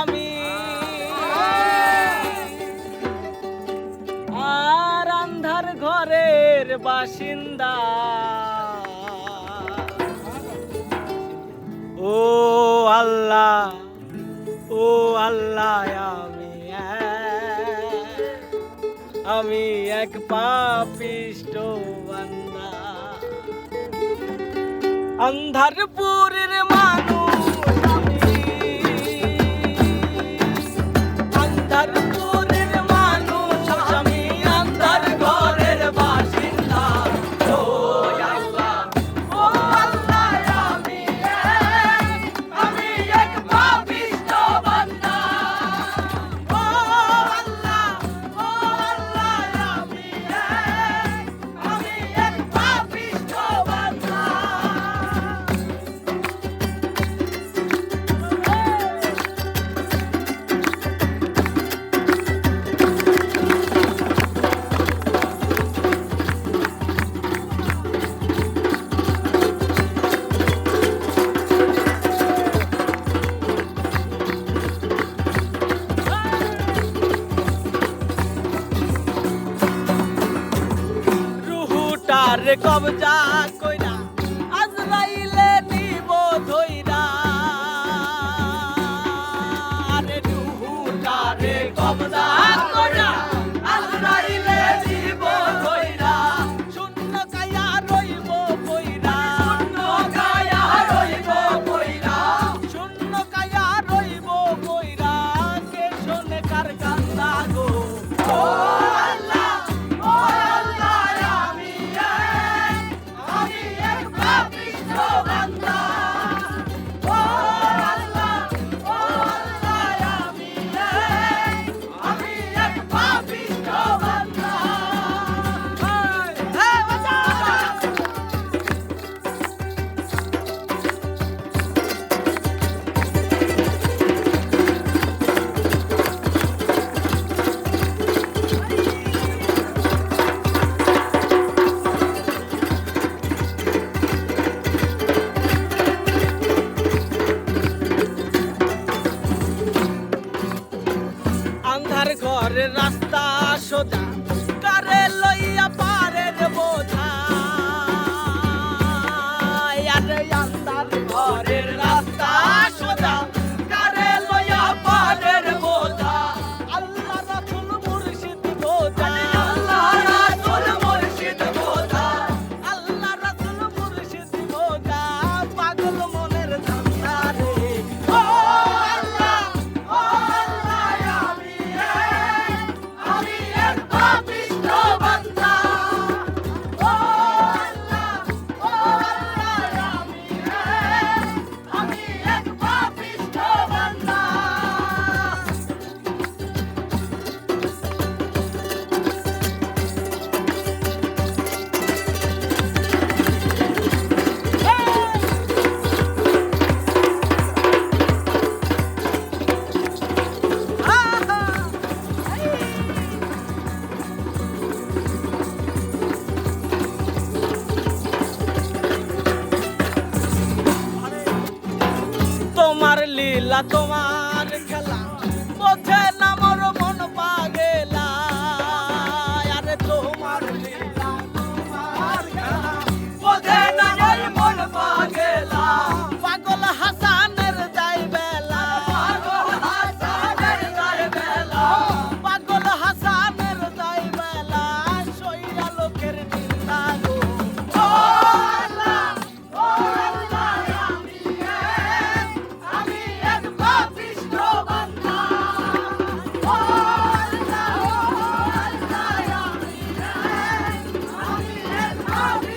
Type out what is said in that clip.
আমি আর আন্ধার ঘরের বাসিন্দা। ও আল্লাহ, ও আল্লাহ, আমি এক পাপিষ্ঠ বান্দা। আন্ধারপুরের মানুষ আমি, আন্ধারপুরের মানুষ আমি, আন্ধার ঘরের বাসিন্দা। ও আল্লাহ, ও আল্লাহ, আমি এক পাপিষ্ঠ বান্দা। ও আল্লাহ, ও আল্লাহ, আমি এক পাপিষ্ঠ বান্দা। রুহুটার কবজা কইরা আজরাইলে নিব ধইরা। আরে রুহুটার কবজা কইরা আজরাইলে নিব ধইরা। শূন্য কায়া রইব কইরা, শূন্য কায়া রইব কইরা, শূন্য কায়া রইব কইরা। কে শোনে কার কান্না গো। ও আল্লাহ, ও আল্লাহ, আমি এক পাপিষ্ঠ বান্দা। ও আল্লাহ, ও আল্লাহ, আমি এক পাপিষ্ঠ বান্দা। হে বাঁচা। আন্ধার ঘরের রাস্তা সোজা, কারে লইয়া পারের বোঝা। আরে আন্ধার ঘরের রাস্তা সোজা, কারে লইয়া পারের বোঝা। আল্লাহ রাসূল মুর্শিদ বোঝা, আল্লাহ রাসূল মুর্শিদ বোঝা, আল্লাহ রাসূল মুর্শিদ বোঝা। পাগল মনের ধান্দা রে। ও আল্লাহ, ও আল্লাহ, আমি এক পাপিষ্ঠ বান্দা। ও আল্লাহ, ও আল্লাহ, আমি এক পাপিষ্ঠ বান্দা। তোমার লীলা, তোমার খেলা বোঝে না মোর মন পাগেলা। আরে তোমার লীলা, তোমার খেলা বোঝে না মোর মন পাগেলা। পাগল হাসানের যাই বেলা, পাগল হাসানের যাই বেলা, পাগল হাসানের যাই বেলা। সইরা লোকের নিন্দা গো। ও আল্লাহ, ও আল্লাহ, আমি এক পাপিষ্ঠ বান্দা। ও আল্লাহ, ও আল্লাহ, আমি এক পাপিষ্ঠ